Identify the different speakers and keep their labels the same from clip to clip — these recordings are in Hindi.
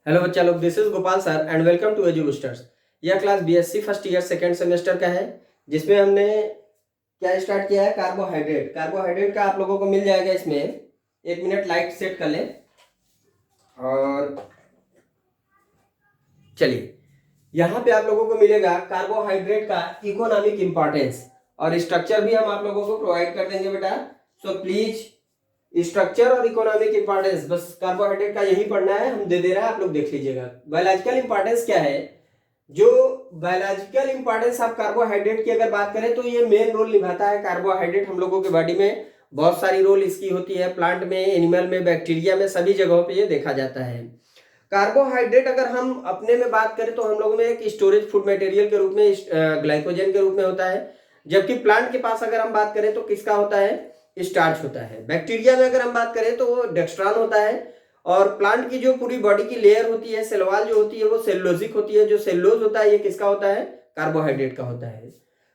Speaker 1: हेलो बच्चा लोग, this is Gopal sir and welcome to Edu Boosters. यह class BSc first year second semester का है, जिसमें हमने क्या स्टार्ट किया है, कार्बोहाइड्रेट। कार्बोहाइड्रेट का आप लोगों को मिल जाएगा इसमें। एक मिनट लाइट सेट कर लें और चलिए, यहाँ पे आप लोगों को मिलेगा कार्बोहाइड्रेट का इकोनॉमिक इंपॉर्टेंस और स्ट्रक्चर भी हम आप लोगों को प्रोवाइड कर देंगे बेटा। सो प्लीज स्ट्रक्चर और इकोनॉमिक इंपॉर्टेंस, बस कार्बोहाइड्रेट का यही पढ़ना है, हम दे दे रहे हैं, आप लोग देख लीजिएगा। बायोलॉजिकल इंपॉर्टेंस क्या है, जो बायोलॉजिकल इंपॉर्टेंस आप कार्बोहाइड्रेट की अगर बात करें तो ये मेन रोल निभाता है। कार्बोहाइड्रेट हम लोगों के बॉडी में बहुत सारी रोल इसकी होती है, प्लांट में, एनिमल में, बैक्टीरिया में, सभी जगहों पे ये देखा जाता है। कार्बोहाइड्रेट अगर हम अपने में बात करें तो हम लोगों में एक स्टोरेज फूड मटेरियल के रूप में, ग्लाइकोजन के रूप में होता है। जबकि प्लांट के पास अगर हम बात करें तो किसका होता है, स्टार्च होता है। बैक्टीरिया में अगर हम बात करें तो वो डेक्स्ट्रॉन होता है। और प्लांट की जो पूरी बॉडी की लेयर होती है, सेल वॉल जो होती है, वो सेलुलोजिक होती है। जो सेलुलोज होता है ये किसका होता है, कार्बोहाइड्रेट का होता है।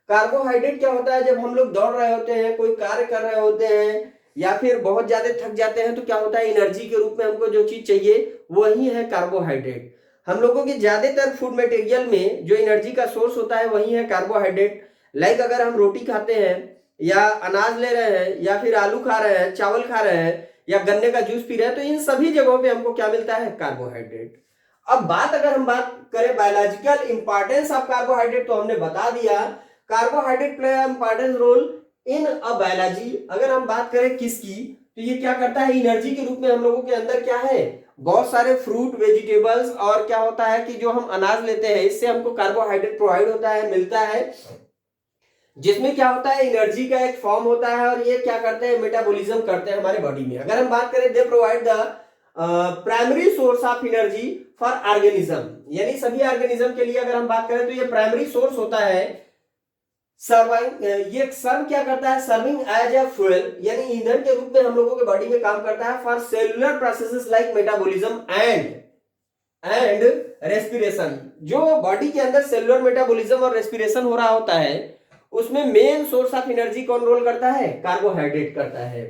Speaker 1: कार्बोहाइड्रेट क्या होता है, जब हम लोग दौड़ रहे होते हैं, कोई कार्य कर रहे होते हैं या फिर बहुत ज्यादा थक जाते हैं तो क्या होता है, एनर्जी के रूप में हमको जो चीज चाहिए वही है कार्बोहाइड्रेट। हम लोगों के ज्यादातर फूड मटेरियल में जो एनर्जी का सोर्स होता है वही है कार्बोहाइड्रेट। लाइक अगर हम रोटी खाते हैं या अनाज ले रहे हैं या फिर आलू खा रहे हैं, चावल खा रहे हैं या गन्ने का जूस पी रहे हैं, तो इन सभी जगहों पे हमको क्या मिलता है, कार्बोहाइड्रेट। अब बात अगर हम बात करें बायोलॉजिकल इंपॉर्टेंस ऑफ कार्बोहाइड्रेट, तो हमने बता दिया carbohydrate play important role in a biology. अगर हम बात करें किसकी, तो ये क्या करता है, एनर्जी के रूप में हम लोगों के अंदर क्या है, बहुत सारे फ्रूट, वेजिटेबल्स, और क्या होता है कि जो हम अनाज लेते हैं इससे हमको कार्बोहाइड्रेट प्रोवाइड होता है, मिलता है, जिसमें क्या होता है, एनर्जी का एक फॉर्म होता है और ये क्या करते हैं, मेटाबॉलिज्म करते हैं हमारे बॉडी में। अगर हम बात करें, they provide the primary source of energy for organism, यानी सभी ऑर्गेनिज्म के लिए अगर हम बात करें तो ये प्राइमरी सोर्स होता है। सर्वाइंग, ये सर्व क्या करता है, सर्विंग एज ए फ्यूल, यानी ईंधन के रूप में हम लोगों के बॉडी में काम करता है for cellular processes like metabolism and respiration. जो बॉडी के अंदर सेलुलर मेटाबॉलिज्म और रेस्पिरेशन हो रहा होता है उसमें मेन सोर्स ऑफ एनर्जी कौन रोल करता है, कार्बोहाइड्रेट करता है।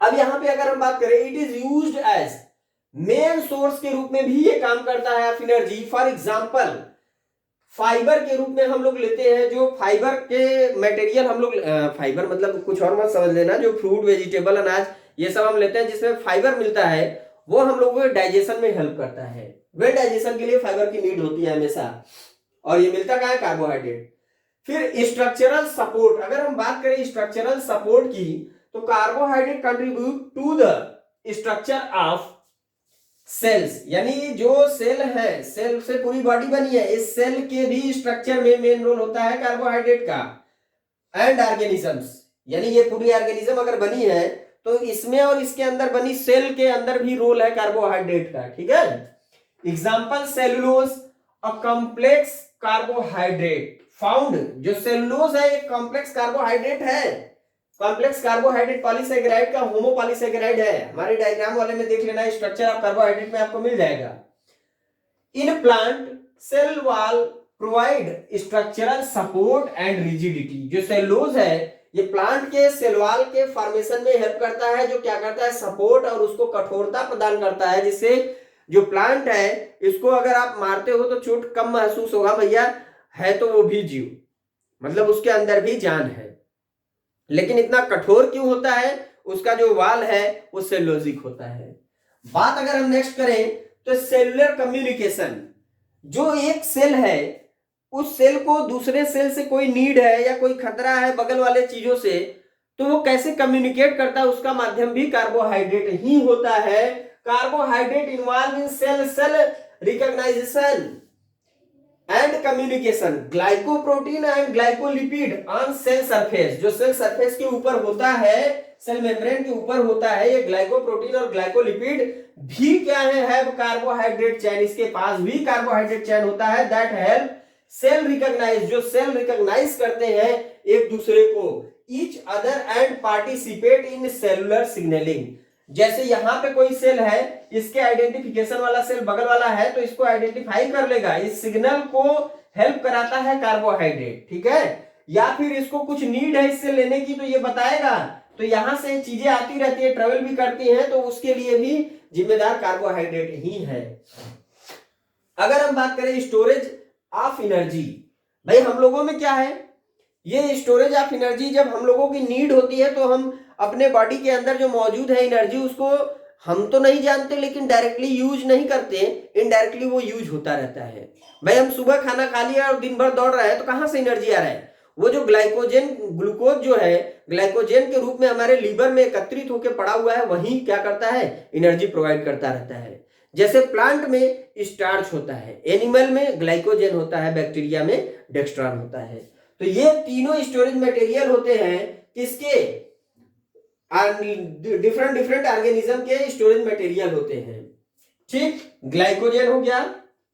Speaker 1: अब यहां पे अगर हम बात करें, it is used as main source के रूप में भी ये काम करता है of energy. For example, fibre के रूप में हम लोग लेते हैं, जो फाइबर के मटेरियल हम लोग, फाइबर मतलब कुछ और मत समझ लेना, जो फ्रूट, वेजिटेबल, अनाज ये सब हम लेते हैं जिसमें फाइबर मिलता है, वो हम लोगों के डाइजेशन में हेल्प करता है। वेल डाइजेशन के लिए फाइबर की नीड होती है हमेशा, और ये मिलता कहाँ है, कार्बोहाइड्रेट। फिर स्ट्रक्चरल सपोर्ट, अगर हम बात करें स्ट्रक्चरल सपोर्ट की, तो carbohydrate contribute to the structure of cells, यानी जो सेल है, सेल से पूरी बॉडी बनी है, इस सेल के भी स्ट्रक्चर में मेन रोल होता है कार्बोहाइड्रेट का। एंड ऑर्गेनिजम्स, यानी ये पूरी ऑर्गेनिज्म अगर बनी है तो इसमें और इसके अंदर बनी सेल के अंदर भी रोल है कार्बोहाइड्रेट का, ठीक है। Example, cellulose a complex carbohydrate found, जो सेलुलोज है एक कॉम्प्लेक्स कार्बोहाइड्रेट है। कॉम्प्लेक्स कार्बोहाइड्रेट पॉलीसेकेराइड का होमोपॉलीसेकेराइड है, हमारे डायग्राम वाले में देख लेना, स्ट्रक्चर ऑफ कार्बोहाइड्रेट में आपको मिल जाएगा। In plant cell wall provide structural support and rigidity, जो सेलुलोज है ये प्लांट के सेल वॉल के फॉर्मेशन में हेल्प करता है, जो क्या करता है, सपोर्ट और उसको कठोरता प्रदान करता है, जिससे जो प्लांट है इसको अगर आप मारते हो तो चोट कम महसूस होगा, भैया है तो वो भी जीव, मतलब उसके अंदर भी जान है। लेकिन इतना कठोर क्यों होता है, उसका जो वाल है वो सेलुलोजिक होता है। बात अगर हम नेक्स्ट करें तो सेलुलर कम्युनिकेशन, जो एक सेल है उस सेल को दूसरे सेल से कोई नीड है या कोई खतरा है बगल वाले चीजों से, तो वो कैसे कम्युनिकेट करता है, उसका माध्यम भी कार्बोहाइड्रेट ही होता है। Carbohydrate involve in cell cell recognization and communication, glycoprotein and glycolipid on cell surface, जो सेल सरफेस के ऊपर होता है, सेल मेम्ब्रेन के ऊपर होता है, ये ग्लाइकोप्रोटीन और ग्लाइकोलिपिड भी क्या है कार्बोहाइड्रेट चैन, इसके पास भी कार्बोहाइड्रेट चैन होता है। दैट हेल्प सेल रिकॉग्नाइज, जो सेल रिकॉग्नाइज करते हैं एक दूसरे को, each other and participate in cellular signalling. जैसे यहां पे कोई सेल है, इसके आइडेंटिफिकेशन वाला सेल बगल वाला है तो इसको आइडेंटिफाई कर लेगा, इस सिग्नल को हेल्प कराता है कार्बोहाइड्रेट, ठीक है। या फिर इसको कुछ नीड है इससे लेने की तो ये बताएगा तो यहां से चीजें आती रहती है, ट्रेवल भी करती हैं, तो उसके लिए भी जिम्मेदार कार्बोहाइड्रेट ही है। अगर हम बात करें स्टोरेज ऑफ एनर्जी, भाई हम लोगों में क्या है, ये स्टोरेज ऑफ एनर्जी जब हम लोगों की नीड होती है तो हम अपने बॉडी के अंदर जो मौजूद है एनर्जी, उसको हम तो नहीं जानते लेकिन डायरेक्टली यूज नहीं करते, इनडायरेक्टली वो यूज होता रहता है। भाई हम सुबह खाना खा लिया और दिन भर दौड़ रहे हैं तो कहां से एनर्जी आ रहा है, वो जो ग्लाइकोजन ग्लूकोज जो है ग्लाइकोजन के रूप में हमारे लीवर में एकत्रित होकर पड़ा हुआ है, वही क्या करता है, एनर्जी प्रोवाइड करता रहता है। जैसे प्लांट में स्टार्च होता है, एनिमल में ग्लाइकोजन होता है, बैक्टीरिया में डेक्स्ट्रॉन होता है। तो ये तीनों स्टोरेज मटेरियल होते हैं किसके, डिफरेंट डिफरेंट ऑर्गेनिज्म के स्टोरेज मटेरियल होते हैं। ठीक, ग्लाइकोजन हो गया,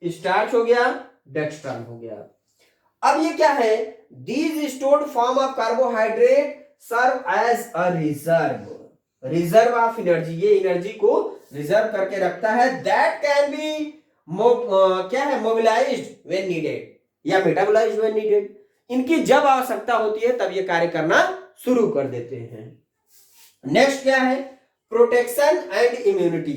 Speaker 1: स्टार्च हो गया, डेक्स्ट्रॉन हो गया। अब ये क्या है, these stored form of carbohydrate serve as a reserve of energy, ये एनर्जी को रिजर्व करके रखता है। दैट कैन बी क्या है, मोबिलाइज्ड व्हेन नीडेड या मेटाबोलाइज्ड व्हेन नीडेड। इनकी जब आवश्यकता होती है तब ये कार्य करना शुरू कर देते हैं। नेक्स्ट क्या है, प्रोटेक्शन एंड इम्यूनिटी।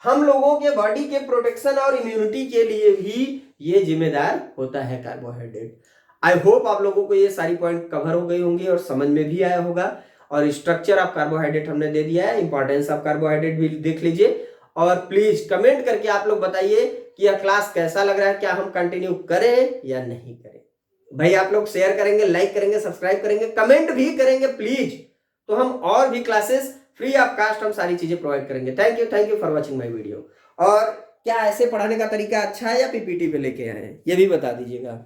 Speaker 1: हम लोगों के बॉडी के प्रोटेक्शन और इम्यूनिटी के लिए भी ये जिम्मेदार होता है कार्बोहाइड्रेट। आई होप आप लोगों को ये सारी पॉइंट कवर हो गई होंगी और समझ में भी आया होगा। और स्ट्रक्चर ऑफ कार्बोहाइड्रेट हमने दे दिया है, इंपॉर्टेंस ऑफ कार्बोहाइड्रेट भी देख लीजिए। और प्लीज कमेंट करके आप लोग बताइए कि यह क्लास कैसा लग रहा है, क्या हम कंटिन्यू करें या नहीं करें। भाई आप लोग शेयर करेंगे, लाइक करेंगे, सब्सक्राइब करेंगे, कमेंट भी करेंगे प्लीज, तो हम और भी क्लासेस फ्री ऑफ कास्ट हम सारी चीजें प्रोवाइड करेंगे। Thank you for watching my video. और क्या ऐसे पढ़ाने का तरीका अच्छा है या पीपीटी पे लेके आए हैं, ये भी बता दीजिएगा।